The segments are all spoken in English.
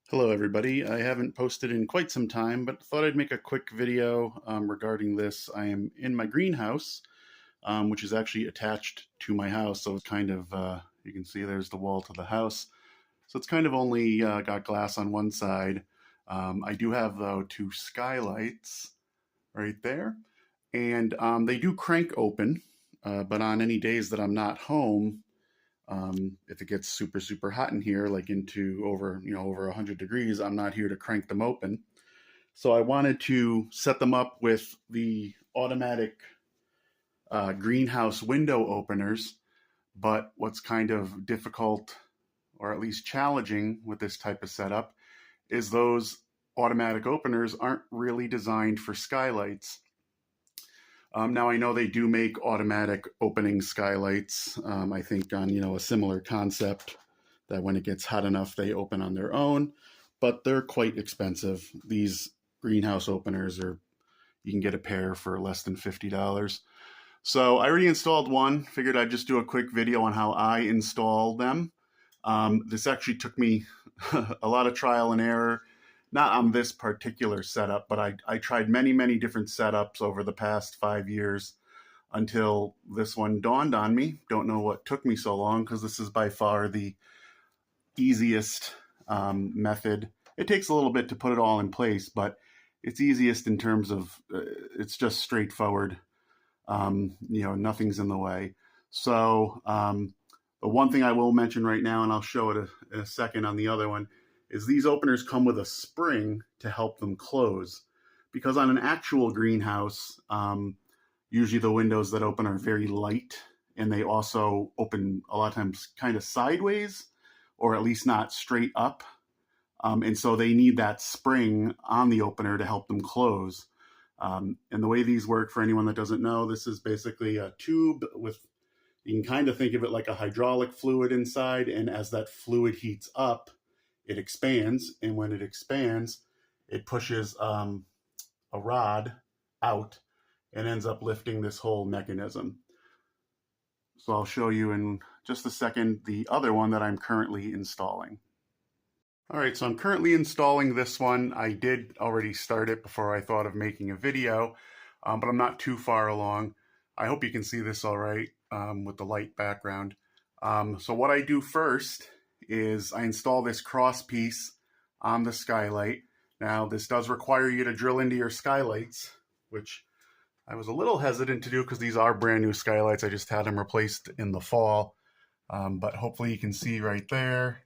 Hello everybody. I haven't posted in quite some time, but thought I'd make a quick video regarding this. I am in my greenhouse, which is actually attached to my house. So it's kind of, you can see there's the wall to the house. So it's kind of only got glass on one side. I do have, though, two skylights right there. And they do crank open, but on any days that I'm not home, if it gets super hot in here, like into over 100 degrees, I'm not here to crank them open. So I wanted to set them up with the automatic greenhouse window openers. But what's kind of difficult, or at least challenging, with this type of setup is those automatic openers aren't really designed for skylights. Now I know they do make automatic opening skylights, I think on, a similar concept, that when it gets hot enough, they open on their own, but they're quite expensive. These greenhouse openers you can get a pair for less than $50. So I already installed one, figured I'd just do a quick video on how I install them. This actually took me a lot of trial and error. Not on this particular setup, but I tried many different setups over the past 5 years until this one dawned on me. Don't know what took me so long, because this is by far the easiest method. It takes a little bit to put it all in place, but it's easiest in terms of it's just straightforward. Nothing's in the way. So the one thing I will mention right now, and I'll show it in a second on the other one, is these openers come with a spring to help them close. Because on an actual greenhouse, usually the windows that open are very light, and they also open a lot of times kind of sideways, or at least not straight up. And so they need that spring on the opener to help them close. And the way these work, for anyone that doesn't know, this is basically a tube with, you can kind of think of it like a hydraulic fluid inside, and as that fluid heats up, it expands, and when it expands, it pushes a rod out and ends up lifting this whole mechanism. So I'll show you in just a second the other one that I'm currently installing. All right, so I'm currently installing this one. I did already start it before I thought of making a video, but I'm not too far along. I hope you can see this all right with the light background. So what I do first is I install this cross piece on the skylight. Now, this does require you to drill into your skylights, which I was a little hesitant to do because these are brand new skylights. I just had them replaced in the fall, but hopefully you can see right there.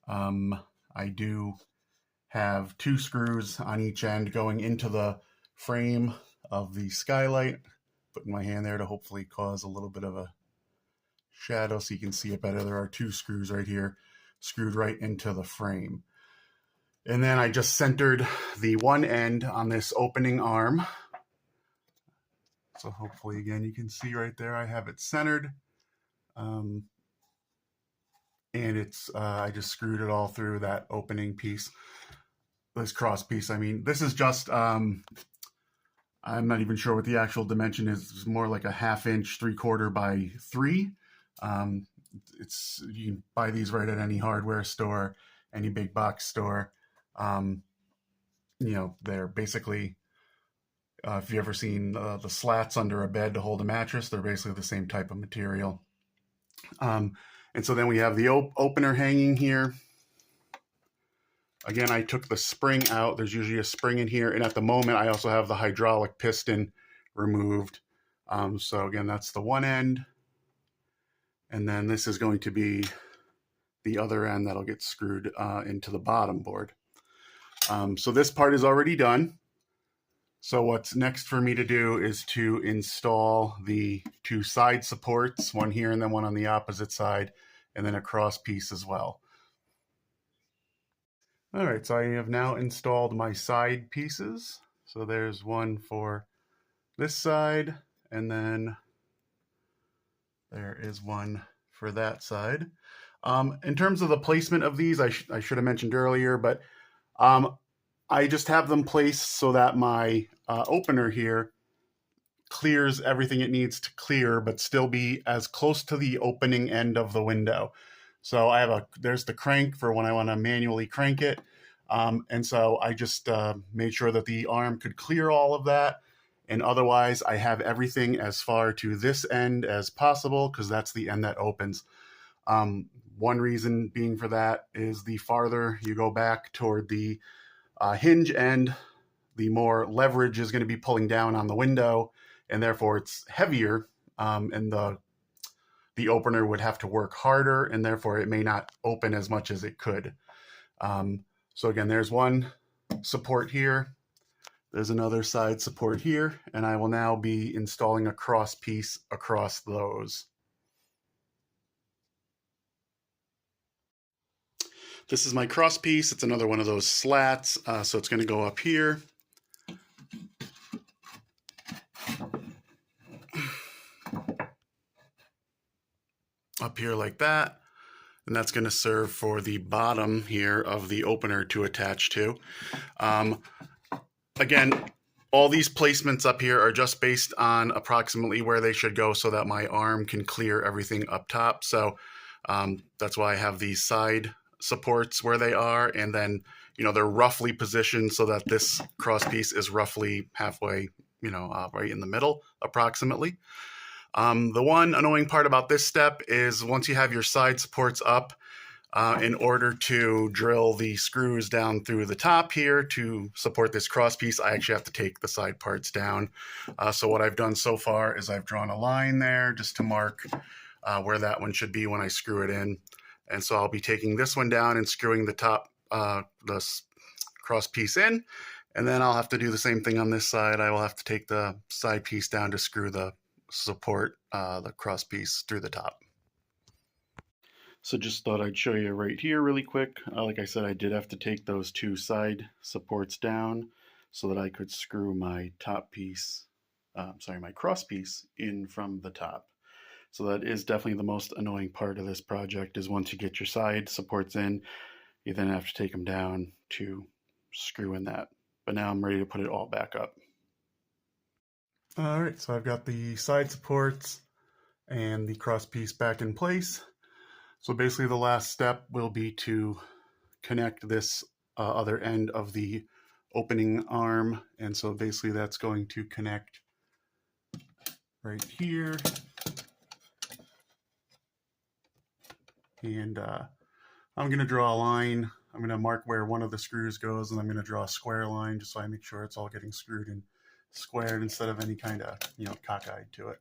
I do have 2 screws on each end going into the frame of the skylight. Putting my hand there to hopefully cause a little bit of a shadow so you can see it better. There are 2 screws right here screwed right into the frame. And then I just centered the one end on this opening arm. So hopefully, again, you can see right there, I have it centered. And it's, I just screwed it all through that opening piece, this cross piece. I mean, this is just, I'm not even sure what the actual dimension is. It's more like a 1/2 inch, 3/4 by 3. You can buy these right at any hardware store, any big box store. They're basically, if you've ever seen the slats under a bed to hold a mattress, they're basically the same type of material. And so then we have the opener hanging here. Again, I took the spring out. There's usually a spring in here. And at the moment, I also have the hydraulic piston removed. So again, that's the one end. And then this is going to be the other end that'll get screwed into the bottom board. So this part is already done. So what's next for me to do is to install the 2 side supports, one here and then one on the opposite side, and then a cross piece as well. All right, so I have now installed my side pieces. So there's one for this side, and then there is one for that side. In terms of the placement of these, I should have mentioned earlier, but I just have them placed so that my opener here clears everything it needs to clear, but still be as close to the opening end of the window. So I have there's the crank for when I want to manually crank it. And so I just made sure that the arm could clear all of that. And otherwise, I have everything as far to this end as possible because that's the end that opens. One reason being for that is the farther you go back toward the hinge end, the more leverage is going to be pulling down on the window, and therefore it's heavier, and the opener would have to work harder, and therefore it may not open as much as it could. So again, there's one support here. There's another side support here, and I will now be installing a cross piece across those. This is my cross piece. It's another one of those slats, so it's going to go up here. Up here like that. And that's going to serve for the bottom here of the opener to attach to. Again, all these placements up here are just based on approximately where they should go so that my arm can clear everything up top. So that's why I have these side supports where they are, and then they're roughly positioned so that this cross piece is roughly halfway, right in the middle approximately. The one annoying part about this step is once you have your side supports up, in order to drill the screws down through the top here to support this cross piece, I actually have to take the side parts down. So what I've done so far is I've drawn a line there just to mark where that one should be when I screw it in. And so I'll be taking this one down and screwing the top, the cross piece in. And then I'll have to do the same thing on this side. I will have to take the side piece down to screw the support, the cross piece through the top. So just thought I'd show you right here really quick. Like I said, I did have to take those two side supports down so that I could screw my top piece, my cross piece in from the top. So that is definitely the most annoying part of this project, is once you get your side supports in, you then have to take them down to screw in that. But now I'm ready to put it all back up. All right, so I've got the side supports and the cross piece back in place. So basically the last step will be to connect this other end of the opening arm. And so basically that's going to connect right here. And I'm going to draw a line. I'm going to mark where one of the screws goes, and I'm going to draw a square line just so I make sure it's all getting screwed and squared instead of any kind of, cockeyed to it.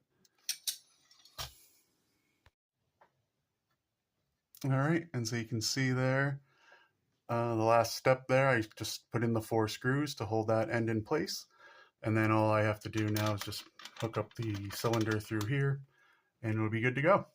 All right, and so you can see there, the last step there, I just put in the 4 screws to hold that end in place. And then all I have to do now is just hook up the cylinder through here, and it'll be good to go.